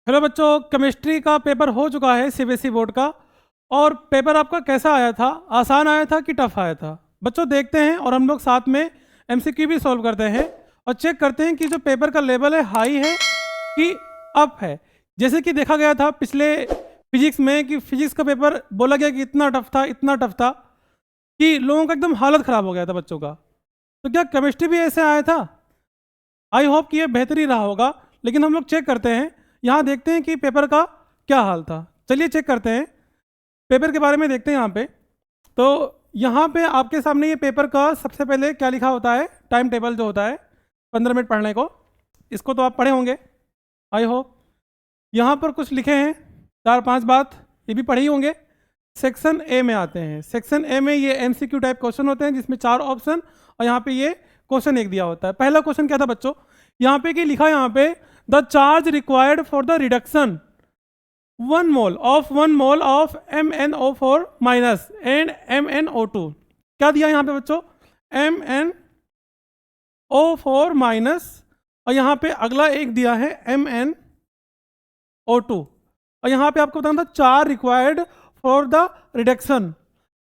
Hello बच्चों, chemistry का paper हो चुका है सीबीएसई बोर्ड का। और पेपर आपका कैसा आया था? आसान आया था कि टफ आया था? बच्चों देखते हैं और हम लोग साथ में एमसीक्यू भी सॉल्व करते हैं और चेक करते हैं कि जो पेपर का लेवल है हाई है कि अप है। जैसे कि देखा गया था पिछले फिजिक्स में कि फिजिक्स का पेपर बोला गया कि इतना टफ था कि लोगों का एकदम हालत ख़राब हो गया था बच्चों का। तो क्या केमिस्ट्री भी ऐसे आया था? आई होप कि ये बेहतर ही रहा होगा, लेकिन हम लोग चेक करते हैं। यहाँ देखते हैं कि पेपर का क्या हाल था। चलिए चेक करते हैं, पेपर के बारे में देखते हैं यहाँ पे। तो यहाँ पे आपके सामने ये पेपर का सबसे पहले क्या लिखा होता है, टाइम टेबल जो होता है 15 मिनट पढ़ने को। इसको तो आप पढ़े होंगे आई होप। यहाँ पर कुछ लिखे हैं 4-5 बात, ये भी पढ़े ही होंगे। सेक्शन ए में आते हैं। सेक्शन ए में ये एमसीक्यू टाइप क्वेश्चन होते हैं जिसमें 4 ऑप्शन और यहाँ पे ये क्वेश्चन एक दिया होता है। पहला क्वेश्चन क्या था बच्चों? यहाँ पे कि लिखा है यहाँ पे the charge required for the reduction 1 mole of MnO4 minus and MnO2। क्या दिया यहाँ पे बच्चों? MnO4 माइनस और यहाँ पे अगला एक दिया है MnO2 और यहाँ पे आपको बताना था 4 रिक्वायर्ड फॉर द रिडक्शन।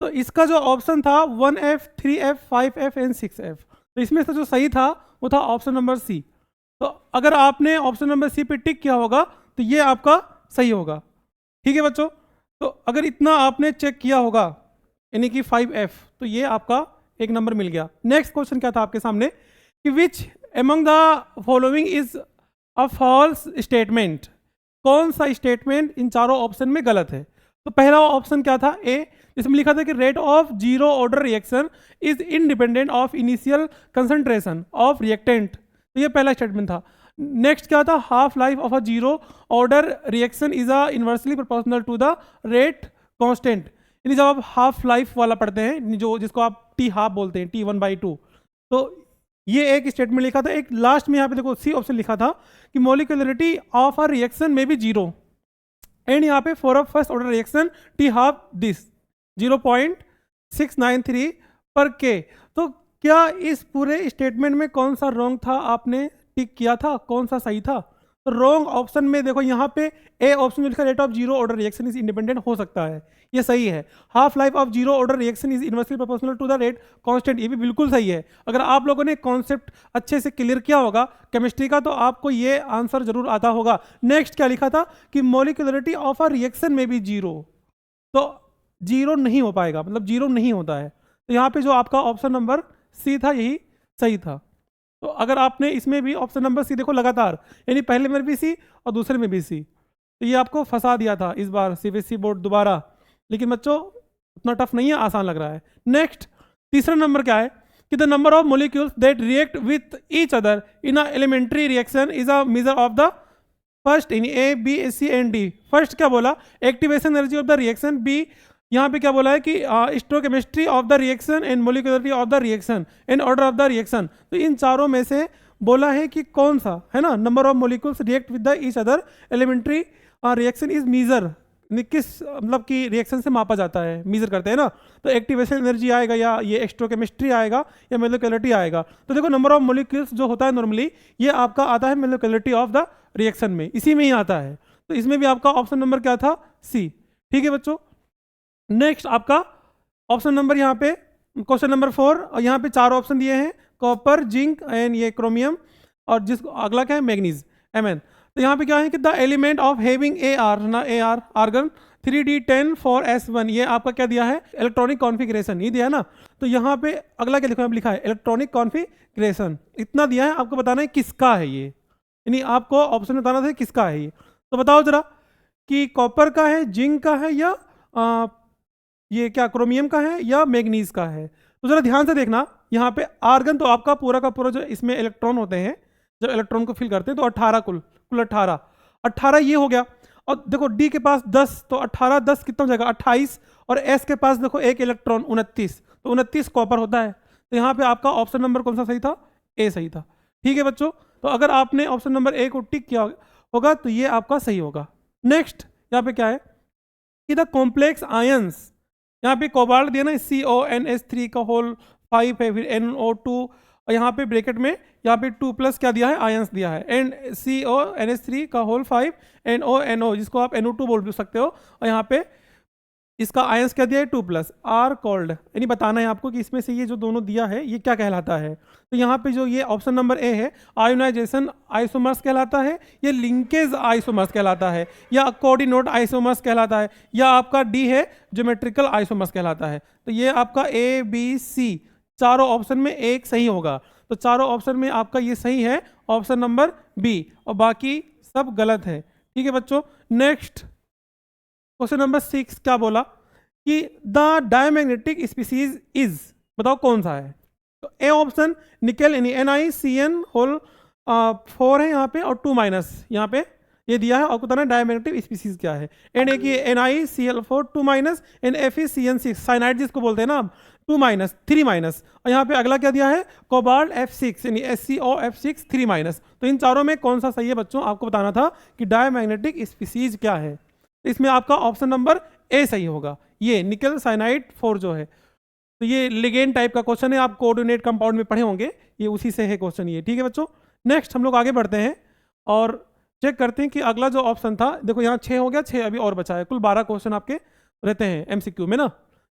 तो इसका जो ऑप्शन था 1F 3F 5F and 6F, तो इसमें से जो सही था वो था ऑप्शन नंबर सी। तो अगर आपने ऑप्शन नंबर सी पे टिक किया होगा तो ये आपका सही होगा। ठीक है बच्चों, तो अगर इतना आपने चेक किया होगा यानी कि 5F, तो ये आपका एक नंबर मिल गया। नेक्स्ट क्वेश्चन क्या था आपके सामने कि which among the following is a false statement. कौन सा स्टेटमेंट इन चारों ऑप्शन में गलत है? तो पहला ऑप्शन क्या था? ए, जिसमें लिखा था कि rate of zero order reaction is independent of initial concentration of reactant. तो ये पहला स्टेटमेंट था। नेक्स्ट क्या था? Half life of a zero order reaction is a inversely proportional to the rate constant. यानी जब आप हाफ लाइफ वाला पढ़ते हैं, जो जिसको आप टी हाफ बोलते हैं, T1/2, तो ये एक स्टेटमेंट लिखा था। एक लास्ट में यहाँ पे देखो सी ऑप्शन लिखा था कि मोलिकुलरिटी ऑफ अ रिएक्शन में भी जीरो एंड यहाँ पे for a first order reaction T half this 0.693 पर के। तो क्या इस पूरे स्टेटमेंट में कौन सा रॉन्ग था आपने टिक किया था, कौन सा सही था? तो रॉन्ग ऑप्शन में देखो यहाँ पे ए ऑप्शन में लिखा rate of zero order reaction is independent हो सकता है, ये सही है। Half life of zero order reaction is inversely proportional to the rate constant, ये भी बिल्कुल सही है। अगर आप लोगों ने कॉन्सेप्ट अच्छे से क्लियर किया होगा केमिस्ट्री का तो आपको ये आंसर जरूर आता होगा। नेक्स्ट क्या लिखा था कि मोलिकुलरिटी ऑफ अ रिएक्शन में भी जीरो, तो जीरो नहीं हो पाएगा, मतलब जीरो नहीं होता है। तो यहाँ पे जो आपका ऑप्शन नंबर सी था यही सही था। तो अगर आपने इसमें भी ऑप्शन नंबर सी देखो लगातार, यानी पहले में भी सी और दूसरे में भी सी, तो ये आपको फंसा दिया था इस बार सीबीएसई बोर्ड दोबारा। लेकिन बच्चों उतना टफ नहीं है, आसान लग रहा है। नेक्स्ट तीसरा नंबर क्या है कि the number of molecules that react with each other in a elementary reaction is a measure of the first in A B C and D. First क्या बोला? Activation energy of the reaction. B यहाँ पे क्या बोला है कि stoichiometry of the reaction and molecularity of the reaction and order of the reaction. तो इन चारों में से बोला है कि कौन सा है ना, number of molecules react with the each other elementary reaction is measure, किस मतलब कि रिएक्शन से मापा जाता है, मीजर करते हैं ना। तो एक्टिवेशन एनर्जी आएगा या ये एक्स्ट्रोकेमिस्ट्री आएगा या मोलिकुलरिटी आएगा। तो देखो नंबर ऑफ मोलिक्यूल्स जो होता है नॉर्मली ये आपका आता है मोलिकुलरिटी ऑफ द रिएक्शन में, इसी में ही आता है। तो इसमें भी आपका ऑप्शन नंबर क्या था? सी। ठीक है बच्चों, नेक्स्ट आपका ऑप्शन नंबर यहाँ पे क्वेश्चन नंबर 4 और यहाँ पे 4 ऑप्शन दिए हैं, कॉपर, जिंक एंड ये क्रोमियम और जिस अगला क्या है मैग्नीज Mn। तो यहाँ पे क्या है कि the element of having AR ना AR argon 3D10 for S1, ये आपका क्या दिया है? इलेक्ट्रॉनिक कॉन्फ़िगरेशन ये दिया है ना। तो यहाँ पे अगला क्या लिखा है? इलेक्ट्रॉनिक कॉन्फ़िगरेशन, इतना दिया है। आपको बताना है किसका है ये, यानी आपको ऑप्शन बताना था किसका है ये। तो बताओ जरा कि कॉपर का है, जिंक का है या ये क्या क्रोमियम का है या मैग्नीज का है। तो जरा ध्यान से देखना, यहाँ पे आर्गन तो आपका पूरा का पूरा जो इसमें इलेक्ट्रॉन होते हैं, जब इलेक्ट्रॉन को फिल करते हैं तो 18 कुल 18 ये हो गया। और देखो डी के पास 10, तो 18 10 कितना हो जाएगा? 28। और एस के पास देखो एक इलेक्ट्रॉन 29, तो 29 कॉपर होता है। तो यहाँ पे आपका ऑप्शन नंबर कौन सा सही था? ए सही था। ठीक है बच्चों, तो अगर आपने ऑप्शन नंबर ए को टिक किया होगा तो ये आपका सही होगा। नेक्स्ट यहाँ पे क्या है कि द कॉम्प्लेक्स आयंस, यहाँ पे कोबाल्ट दिया ना CONS3 का होल 5 है, फिर NO2 और यहाँ पे ब्रैकेट में यहाँ पे 2+ क्या दिया है, आयंस दिया है, एंड CONH3 का होल 5 NONO जिसको आप NO2 बोल भी सकते हो, और यहाँ पे इसका आयंस क्या दिया है 2+ आर कॉल्ड, यानी बताना है आपको कि इसमें से ये जो दोनों दिया है ये क्या कहलाता है। तो यहाँ पे जो ये ऑप्शन नंबर ए है आयोनाइजेशन आइसोमर्स कहलाता है, या लिंकेज आइसोमर्स कहलाता है, या कोऑर्डिनेट आइसोमर्स कहलाता है, या आपका डी है ज्योमेट्रिकल आइसोमर्स कहलाता है। तो ये आपका A B C चारों ऑप्शन में एक सही होगा, तो चारों ऑप्शन में आपका ये सही है ऑप्शन नंबर बी, और बाकी सब गलत है। ठीक है बच्चों, नेक्स्ट क्वेश्चन नंबर 6 क्या बोला कि द डायमैग्नेटिक स्पीसीज इज, बताओ कौन सा है। तो ए ऑप्शन निकेल यानी NiCN होल 4 है यहाँ पे, और 2- यहाँ पे ये दिया है, और बताना डायमैग्नेटिक स्पीसीज क्या है। एंड एक ये NiCl4 2- एंड FeCN6 साइनाइड जिसको बोलते हैं ना, 2- 3-, और यहाँ पे अगला क्या दिया है कोबाल्ट F6 यानी SCOF6 3-। तो इन चारों में कौन सा सही है बच्चों, आपको बताना था कि डायमैग्नेटिक स्पीसीज क्या है। इसमें आपका ऑप्शन नंबर ए सही होगा, ये निकल साइनाइड 4 जो है। तो ये लिगेंड टाइप का क्वेश्चन है, आप कोऑर्डिनेट कंपाउंड में पढ़े होंगे, ये उसी से है क्वेश्चन ये। ठीक है बच्चों, नेक्स्ट हम लोग आगे बढ़ते हैं और चेक करते हैं कि अगला जो ऑप्शन था, देखो यहाँ 6 हो गया, 6 अभी और बचा है, कुल 12 क्वेश्चन आपके रहते हैं MCQ में ना।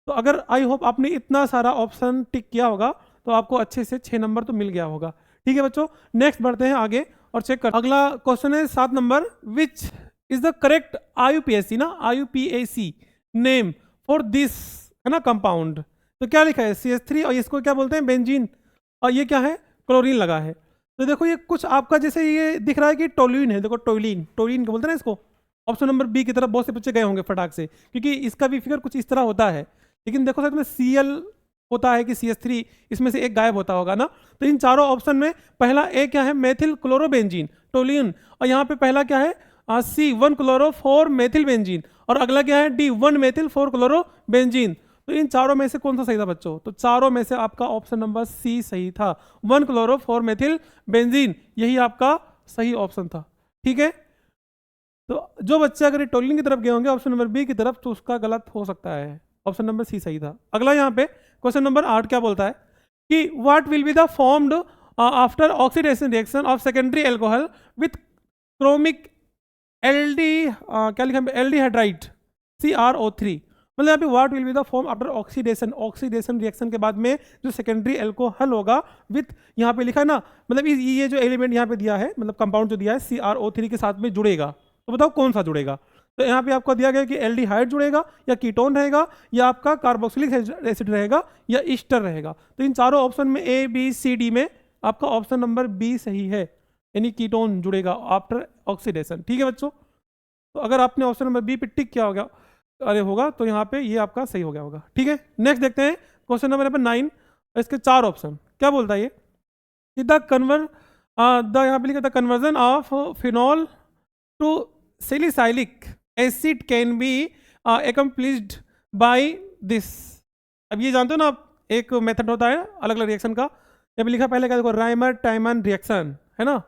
तो अगर आई होप आपने इतना सारा ऑप्शन टिक किया होगा तो आपको अच्छे से 6 नंबर तो मिल गया होगा। ठीक है बच्चों, नेक्स्ट बढ़ते हैं आगे और चेक कर, अगला क्वेश्चन है 7 number, which is the correct IUPAC ना, IUPAC नेम फॉर दिस है ना कंपाउंड। तो क्या लिखा है CH3, और इसको क्या बोलते हैं बेंजीन, और ये क्या है क्लोरीन लगा है। तो देखो ये कुछ आपका जैसे ये दिख रहा है कि टोल्यूइन है, देखो टोल्यूइन क्या बोलते हैं ना इसको। ऑप्शन नंबर बी की तरफ बहुत से बच्चे गए होंगे फटाक से, क्योंकि इसका भी फिगर कुछ इस तरह होता है, लेकिन देखो साथ में Cl होता है कि CH3, इसमें से एक गायब होता होगा ना। तो इन चारों ऑप्शन में पहला ए क्या है मेथिल क्लोरोबेंजीन टोल्यूइन, और यहाँ पे पहला क्या है C1 क्लोरो 4 मेथिल बेंजीन, और अगला क्या है D1 मेथिल 4 क्लोरो बेंजीन। तो इन चारों में से कौन सा सही था बच्चों, तो चारों में से आपका ऑप्शन नंबर सी सही था, 1 क्लोरो 4 मेथिल बेंजीन, यही आपका सही ऑप्शन था। ठीक है, तो जो बच्चे अगर टोल्यूइन की तरफ गए होंगे ऑप्शन नंबर बी की तरफ, तो उसका गलत हो सकता है, ऑप्शन नंबर सी सही था। अगला यहाँ पे क्वेश्चन नंबर 8 क्या बोलता है कि what will be the formed after oxidation reaction of secondary alcohol with chromic क्या लिखा है एल्डिहाइड्राइड CrO3, मतलब यहाँ पे what will be the form after oxidation reaction के बाद में जो सेकेंडरी एल्कोहल होगा विथ, यहाँ पे लिखा है ना, मतलब ये जो एलिमेंट यहाँ पे दिया है, मतलब कंपाउंड जो दिया है CrO3 के साथ में जुड़ेगा, तो बताओ कौन सा जुड़ेगा। तो यहाँ पे आपको दिया गया कि एल्डिहाइड जुड़ेगा, या कीटोन रहेगा, या आपका कार्बोक्सिलिक एसिड रहेगा, या ईस्टर रहेगा। तो इन चारों ऑप्शन में A B C D में आपका ऑप्शन नंबर बी सही है, यानी कीटोन जुड़ेगा आफ्टर ऑक्सीडेशन। ठीक है बच्चों, तो अगर आपने ऑप्शन नंबर बी पे टिक किया होगा होगा तो यहाँ पे ये आपका सही हो गया होगा। ठीक है, नेक्स्ट देखते हैं क्वेश्चन नंबर 9, इसके 4 ऑप्शन क्या बोलता है ये द यहाँ पे लिखा था conversion of phenol to salicylic acid can be accomplished by this. अब ये जानते हो ना आप, एक मेथड होता है अलग अलग रिएक्शन का, यहाँ पे लिखा पहले क्या देखो राइमर टाइमन रिएक्शन है ना,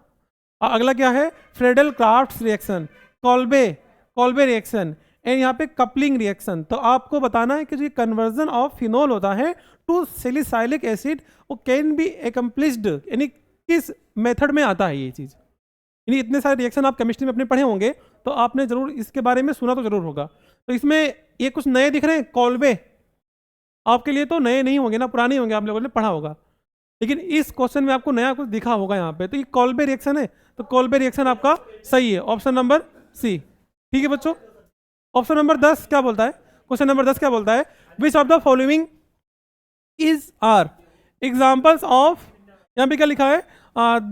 अगला क्या है Friedel Crafts reaction, Kolbe reaction, and यहाँ पे कपलिंग रिएक्शन। तो आपको बताना है कि जो कन्वर्जन ऑफ फिनॉल होता है टू सैलिसाइलिक एसिड वो कैन बी एकम्प्लिश्ड, यानी किस मेथड में आता है ये चीज़। यानी इतने सारे रिएक्शन आप केमिस्ट्री में अपने पढ़े होंगे, तो आपने जरूर इसके बारे में सुना तो जरूर होगा। तो इसमें ये कुछ नए दिख रहे हैं, कॉल्बे आपके लिए तो नए नहीं होंगे ना, पुराने होंगे, आप लोगों ने पढ़ा होगा, लेकिन इस क्वेश्चन में आपको नया कुछ दिखा होगा यहाँ पे। तो ये कॉल्बे रिएक्शन है, तो कॉल्बे रिएक्शन आपका सही है, ऑप्शन नंबर सी। ठीक है बच्चों, ऑप्शन नंबर 10 क्या बोलता है, क्वेश्चन नंबर 10 क्या बोलता है which of the following is are examples of, यहाँ पे क्या लिखा है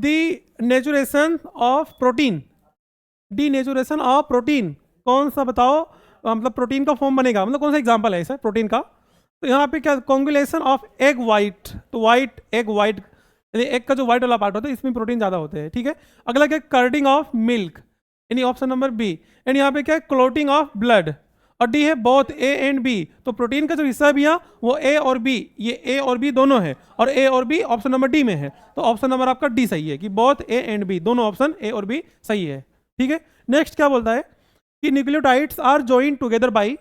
denaturation of protein, denaturation of protein कौन सा बताओ, मतलब प्रोटीन का फॉर्म बनेगा, मतलब कौन सा एग्जाम्पल है इसे प्रोटीन का। तो यहाँ पे क्या कॉन्गुलेशन ऑफ एग वाइट, तो वाइट एग वाइट यानी एग का जो वाइट वाला पार्ट होता है इसमें प्रोटीन ज़्यादा होते हैं। ठीक है, अगला क्या कर्डिंग ऑफ मिल्क, यानी ऑप्शन नंबर बी। एंड यहाँ पे क्या है क्लोटिंग ऑफ ब्लड, और डी है बोथ ए एंड बी, तो प्रोटीन का जो हिस्सा भी है वो ए और बी, ये ए और बी दोनों है, और ए और बी ऑप्शन नंबर डी में है, तो ऑप्शन नंबर आपका डी सही है कि बोथ ए एंड बी, दोनों ऑप्शन ए और बी सही है। ठीक है, नेक्स्ट क्या बोलता है कि nucleotides are joined together by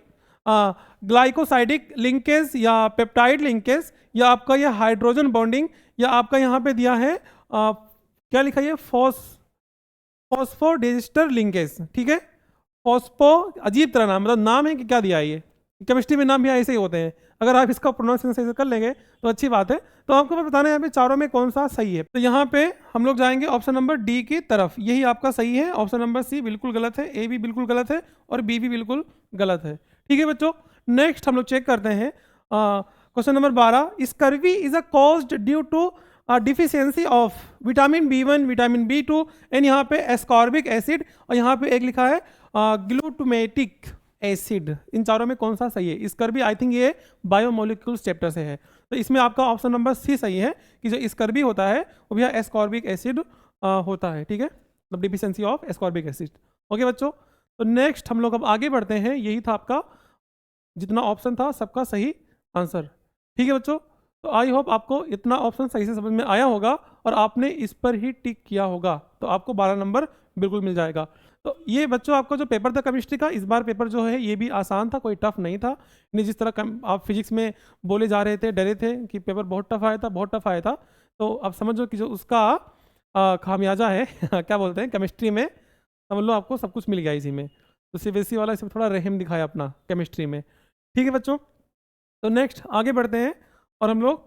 glycosidic linkage या पेप्टाइड लिंकेज, या आपका यह हाइड्रोजन बॉन्डिंग, या आपका यहाँ पे दिया है क्या लिखा है, फॉस्फोडिएस्टर लिंकेज, ठीक है। फॉस्फो, अजीब तरह नाम, मतलब नाम है कि क्या दिया है ये, केमिस्ट्री में नाम भी ऐसे ही होते हैं। अगर आप इसका प्रोनाउंसिएशन सही से कर लेंगे तो अच्छी बात है। तो आपको बताना है यहाँ पे चारों में कौन सा सही है। तो यहाँ पे हम लोग जाएंगे ऑप्शन नंबर डी की तरफ, यही आपका सही है। ऑप्शन नंबर सी बिल्कुल गलत है, ए भी बिल्कुल गलत है और बी भी बिल्कुल गलत है, ठीक है बच्चों। नेक्स्ट हम लोग चेक करते हैं question number 12, scurvy is a caused due to deficiency of vitamin B1, vitamin B2 and यहाँ पे एस्कॉर्बिक एसिड, और यहाँ पे एक लिखा है ग्लूटामेटिक एसिड। इन चारों में कौन सा सही है? स्कर्वी, आई थिंक ये बायोमोलिक्यूल्स चैप्टर से है, तो इसमें आपका ऑप्शन नंबर सी सही है कि जो स्कर्वी होता है वो भी एस्कॉर्बिक एसिड होता है, ठीक है, मतलब deficiency of ascorbic acid. Okay बच्चों, तो नेक्स्ट हम लोग अब आगे बढ़ते हैं। यही था आपका जितना ऑप्शन था सबका सही आंसर, ठीक है बच्चों। तो आई होप आपको इतना ऑप्शन सही से समझ में आया होगा और आपने इस पर ही टिक किया होगा, तो आपको 12 नंबर बिल्कुल मिल जाएगा। तो ये बच्चों आपका जो पेपर था केमिस्ट्री का, इस बार पेपर जो है ये भी आसान था, कोई टफ नहीं था। नहीं जिस तरह आप फिजिक्स में बोले जा रहे थे, डरे थे कि पेपर बहुत टफ आया था, बहुत टफ आया था, तो अब समझो कि जो उसका खामियाजा है क्या बोलते हैं केमिस्ट्री में, समझ लो आपको सब कुछ मिल गया इसी में। तो CBSE वाला इसमें थोड़ा रहम दिखाया अपना केमिस्ट्री में, ठीक है बच्चों। तो नेक्स्ट आगे बढ़ते हैं और हम लोग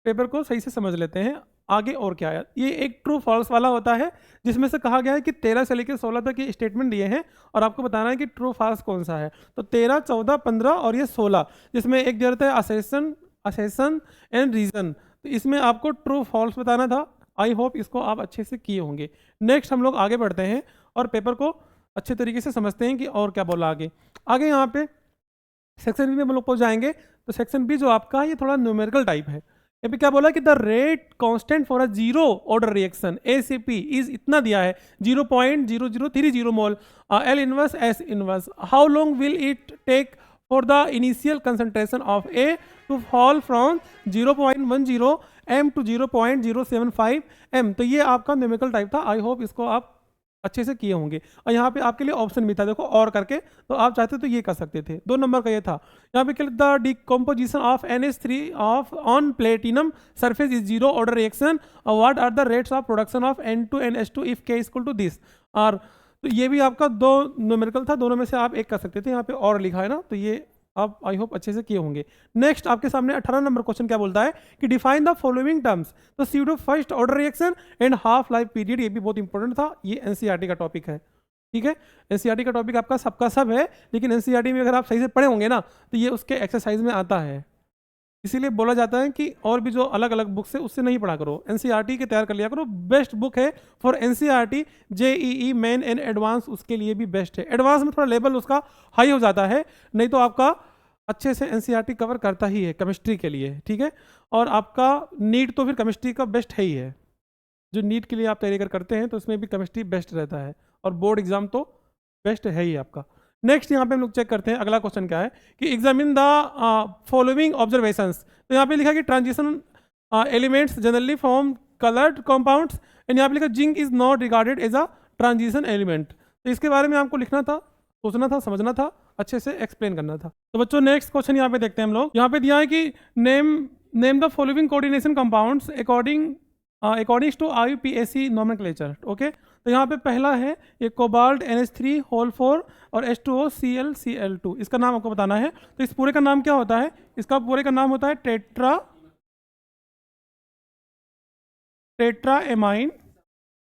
पेपर को सही से समझ लेते हैं आगे और क्या है। ये एक ट्रू फॉल्स वाला होता है जिसमें से कहा गया है कि 13 से लेकर 16 तक ये स्टेटमेंट दिए हैं और आपको बताना है कि ट्रू फॉल्स कौन सा है। तो 13, 14, 15 और ये 16, जिसमें एक दिया रहता है असेसन एंड रीजन, तो इसमें आपको ट्रू फॉल्स बताना था। आई होप इसको आप अच्छे से किए होंगे। नेक्स्ट हम लोग आगे बढ़ते हैं और पेपर को अच्छे तरीके से समझते हैं कि और क्या बोला आगे। आगे यहाँ पे सेक्शन बी में हम लोग पहुँच जाएंगे। तो सेक्शन बी जो आपका है ये थोड़ा न्यूमेरिकल टाइप है। यहाँ पे क्या बोला कि the rate constant for a zero order reaction ACP is इतना दिया है 0.0030 mole L inverse S inverse. How long will it take for the initial concentration of A to fall from 0.10 M to 0.075 M। तो ये आपका numerical type था। I hope इसको आप अच्छे से किए होंगे। और यहाँ पे आपके लिए ऑप्शन भी था, देखो और करके, तो आप चाहते तो ये कर सकते थे। 2 नंबर का ये था। यहाँ पे क्या, the decomposition of NH3 of on platinum surface is zero order reaction, what are the rates of production of N2NH2 if K equal to दिस। और तो ये भी आपका 2 न्यूमेरिकल था, दोनों में से आप एक कर सकते थे। यहाँ पे और लिखा है ना, तो ये आप आई होप अच्छे से किए होंगे। नेक्स्ट आपके सामने 18 नंबर क्वेश्चन क्या बोलता है कि डिफाइन द फॉलोइंग टर्म्स। तो pseudo first order reaction and half life period, ये भी बहुत इंपॉर्टेंट था, ये NCERT का टॉपिक है, ठीक है। NCERT का टॉपिक आपका सबका सब है, लेकिन NCERT में अगर आप सही से पढ़े होंगे ना तो ये उसके एक्सरसाइज में आता है। इसीलिए बोला जाता है कि और भी जो अलग अलग बुक्स है उससे नहीं पढ़ा करो, NCERT के तैयार कर लिया करो। बेस्ट बुक है for NCERT, JEE main and advance, उसके लिए भी बेस्ट है। एडवांस में थोड़ा लेवल उसका हाई हो जाता है, नहीं तो आपका अच्छे से NCERT कवर करता ही है केमिस्ट्री के लिए, ठीक है। और आपका नीट तो फिर केमिस्ट्री का बेस्ट है ही है, जो नीट के लिए आप तैयारी करते हैं तो उसमें भी केमिस्ट्री बेस्ट रहता है, और बोर्ड एग्जाम तो बेस्ट है ही आपका। नेक्स्ट यहाँ पे हम लोग चेक करते हैं अगला क्वेश्चन क्या है कि एग्जामिन द फॉलोइंग ऑब्जर्वेशंस। तो यहाँ पे लिखा कि transition elements generally form coloured compounds, and यहाँ पे लिखा zinc is not regarded as a transition element. तो इसके बारे में आपको लिखना था, सोचना था, समझना था, अच्छे से एक्सप्लेन करना था। तो बच्चों नेक्स्ट क्वेश्चन यहाँ पे देखते हैं हम लोग। यहाँ पे दिया है कि name the following coordination compounds according to IUPAC nomenclature. Okay, तो यहाँ पे पहला है ये कोबाल्ट NH3 और H2OClCl2, इसका नाम आपको बताना है। तो इस पूरे का नाम क्या होता है? इसका पूरे का नाम होता है टेट्रा एमाइन।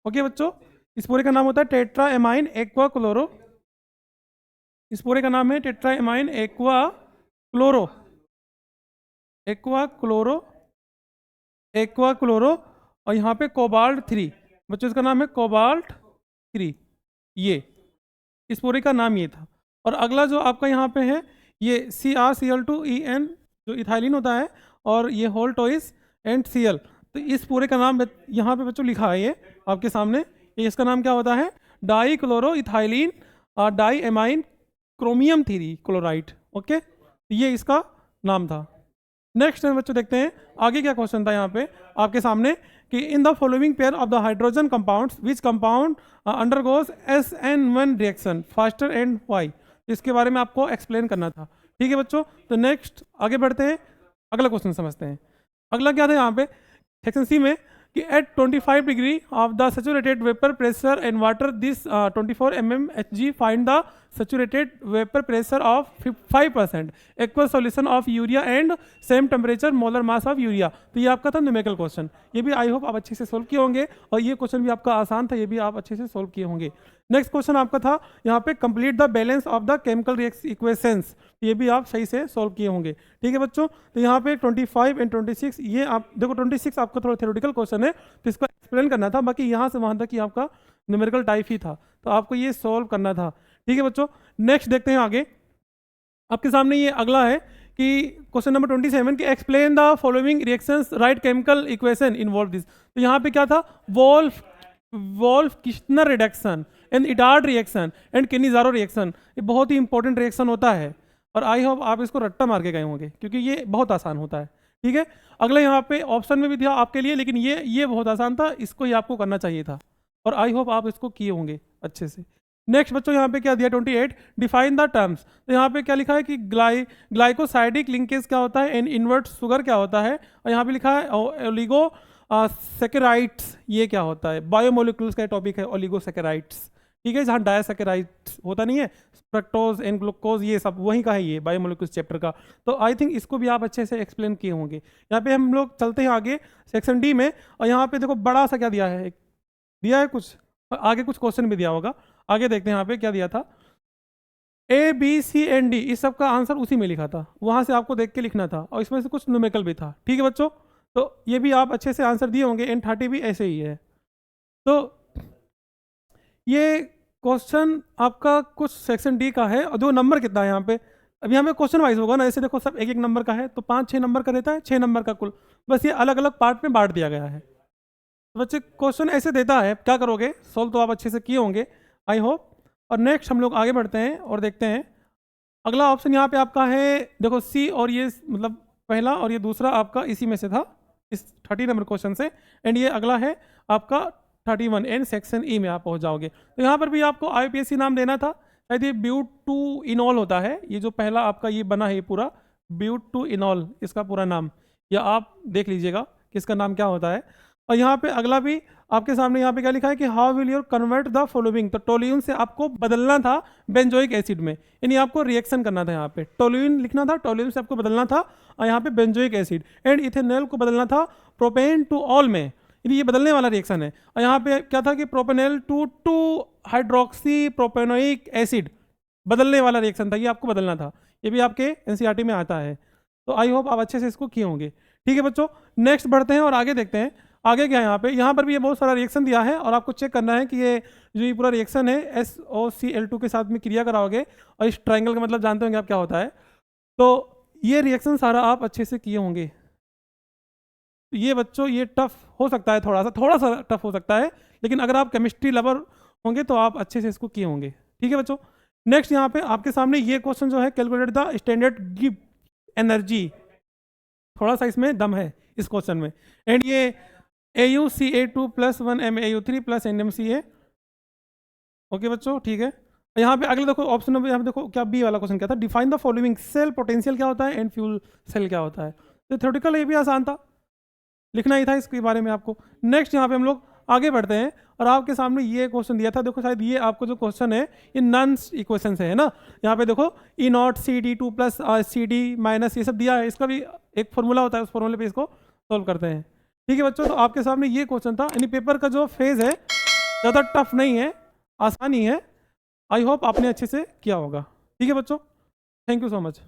ओके बच्चों, इस पूरे का नाम होता है टेट्रा एमाइन एक्वा क्लोरो। इस पूरे का नाम है टेट्रा एमाइन एक्वा क्लोरो और यहाँ पे कोबाल्ट 3, बच्चों इसका नाम है कोबाल्ट 3। ये इस पूरे का नाम ये था। और अगला जो आपका यहाँ पे है ये CrCl2En जो इथाइलिन होता है, और ये होल्टोइस एंड Cl। तो इस पूरे का नाम यहाँ पे बच्चों लिखा है ये आपके सामने, ये इसका नाम क्या होता है? Dichloro ethylene diamine chromium 3 chloride. Okay, ये इसका नाम था। नेक्स्ट बच्चों देखते हैं आगे क्या क्वेश्चन था यहाँ पे आपके सामने कि in the following pair of the hydrogen compounds which compound undergoes SN1 reaction faster and why. इसके बारे में आपको एक्सप्लेन करना था, ठीक है बच्चों। तो नेक्स्ट आगे बढ़ते हैं, अगला क्वेश्चन समझते हैं। अगला क्या था यहाँ पे, सेक्शन सी में कि at 25 degree of the saturated vapour pressure and water this 24 mmHg find the saturated vapour pressure of 5% aqueous solution of urea and same temperature molar mass of urea. तो ये आपका था न्यूमेरिकल क्वेश्चन, ये भी I hope आप अच्छे से solve किए होंगे और ये क्वेश्चन भी आपका आसान था, ये भी आप अच्छे से सोल्व किए होंगे। नेक्स्ट क्वेश्चन आपका था यहाँ पे complete the balance of the chemical equations, ये भी आप सही से सोल्व किए होंगे। ठीक है बच्चों, तो यहाँ पे 25 एंड 26 ये आप देखो, 26 आपका थोड़ा थ्योरेटिकल क्वेश्चन है तो इसको एक्सप्लेन करना था, बाकी यहाँ से वहाँ तक ही आपका न्यूमेरिकल टाइप ही था, तो आपको ये सोल्व करना था। ठीक है बच्चों, नेक्स्ट देखते हैं आगे। आपके सामने ये अगला है कि क्वेश्चन नंबर 27 कि explain the following reactions write chemical equation involve this. तो यहाँ पे क्या था, Wolff Kishner reduction and Etard reaction and Cannizzaro reaction, ये बहुत ही इंपॉर्टेंट रिएक्शन होता है और आई होप आप इसको रट्टा मार के गए होंगे क्योंकि ये बहुत आसान होता है। ठीक है, अगला यहाँ पे ऑप्शन में भी दिया आपके लिए, लेकिन ये बहुत आसान था, इसको ही आपको करना चाहिए था और आई होप आप इसको किए होंगे अच्छे से। नेक्स्ट बच्चों यहाँ पे क्या दिया 28 डिफाइन द टर्म्स। तो यहाँ पे क्या लिखा है कि ग्लाइकोसाइडिक लिंकेज क्या होता है एंड इन्वर्ट शुगर क्या होता है, और यहाँ पे लिखा है ओलिगो सेकेराइट्स ये क्या होता है, बायोमोलिक्यूल्स का टॉपिक है ओलिगोसेकेराइट्स। ठीक है, जहाँ डायसेकेराइट्स होता नहीं है, फ्रक्टोज एंड ग्लूकोज ये सब वहीं का है, ये बायोमोलिक्यूल्स चैप्टर का। तो आई थिंक इसको भी आप अच्छे से एक्सप्लेन किए होंगे। यहाँ पे हम लोग चलते हैं आगे सेक्शन डी में, और यहाँ पे देखो बड़ा सा क्या दिया है, दिया है कुछ, आगे कुछ क्वेश्चन भी दिया होगा, आगे देखते हैं यहाँ पे क्या दिया था। A B C and D इस सब का आंसर उसी में लिखा था, वहाँ से आपको देख के लिखना था और इसमें से कुछ न्यूमेरिकल भी था। ठीक है बच्चों, तो ये भी आप अच्छे से आंसर दिए होंगे, N30 भी ऐसे ही है। तो ये क्वेश्चन आपका कुछ सेक्शन डी का है और जो नंबर कितना है यहाँ पे, अभी हमें क्वेश्चन वाइज होगा ना, ऐसे देखो सब एक एक नंबर का है तो 5-6 नंबर का रहता है, 6 नंबर का कुल, बस ये अलग अलग पार्ट में बांट दिया गया है। तो बच्चे क्वेश्चन ऐसे देता है, क्या करोगे, सोल्व तो आप अच्छे से किए होंगे आई होप। और नेक्स्ट हम लोग आगे बढ़ते हैं और देखते हैं अगला ऑप्शन यहाँ पे आपका है, देखो सी, और ये मतलब पहला और ये दूसरा आपका इसी में से था, इस 30 नंबर क्वेश्चन से, एंड ये अगला है आपका 31 एंड सेक्शन ई में आप पहुँच जाओगे। तो यहाँ पर भी आपको IUPAC नाम देना था, शायद ये ब्यूट टू इनॉल होता है, ये जो पहला आपका ये बना है ये पूरा ब्यूट टू इनॉल इसका पूरा नाम, या आप देख लीजिएगा कि इसका नाम क्या होता है। और यहाँ पे अगला भी आपके सामने यहाँ पे क्या लिखा है कि how will your convert the following, तो टोल्यूइन से आपको बदलना था बेंजोइक एसिड में, यानी आपको रिएक्शन करना था, यहाँ पे टोल्यूइन लिखना था, टोल्यूइन से आपको बदलना था, और यहाँ पे बेंजोइक एसिड एंड इथेनॉल को बदलना था प्रोपेन टू ऑल में, यानी ये बदलने वाला रिएक्शन है। और यहाँ पे क्या था कि propanol two hydroxy propanoic acid बदलने वाला रिएक्शन था, ये आपको बदलना था, ये भी आपके NCERT में आता है। तो आई होप आप अच्छे से इसको किए होंगे। ठीक है बच्चों, नेक्स्ट बढ़ते हैं और आगे देखते हैं आगे क्या है। यहाँ पर भी ये बहुत सारा रिएक्शन दिया है और आपको चेक करना है कि ये जो ये पूरा रिएक्शन है SOCl2 के साथ में क्रिया कराओगे, और इस ट्रायंगल का मतलब जानते होंगे आप क्या होता है। तो ये रिएक्शन सारा आप अच्छे से किए होंगे। ये बच्चों ये टफ हो सकता है, थोड़ा सा टफ हो सकता है, लेकिन अगर आप केमिस्ट्री लवर होंगे तो आप अच्छे से इसको किए होंगे। ठीक है बच्चों, नेक्स्ट यहाँ पे आपके सामने ये क्वेश्चन जो है, calculate the standard give energy, थोड़ा सा इसमें दम है इस क्वेश्चन में, एंड ये AuCa2 + 1 MAu3 + NMCa। ओके बच्चों, ठीक है। यहाँ पे अगले देखो ऑप्शन नंबर, यहाँ पे देखो क्या बी वाला क्वेश्चन क्या था, define the following cell potential क्या होता है एंड फ्यूल सेल क्या होता है। तो थ्योरेटिकल ये भी आसान था, लिखना ही था इसके बारे में आपको। नेक्स्ट यहाँ पे हम लोग आगे बढ़ते हैं और आपके सामने ये क्वेश्चन दिया था, देखो शायद ये आपको जो क्वेश्चन है ये नॉन इक्वेशन से है ना। यहाँ पे देखो E0 CD2 + CD- ये सब दिया है, इसका भी एक फॉर्मूला होता है, उस फॉर्मूले पे इसको सोल्व करते हैं। ठीक है बच्चों, तो आपके सामने ये क्वेश्चन था, यानी पेपर का जो फेज है ज़्यादा टफ नहीं है, आसानी है। आई होप आपने अच्छे से किया होगा। ठीक है बच्चों, थैंक यू सो मच।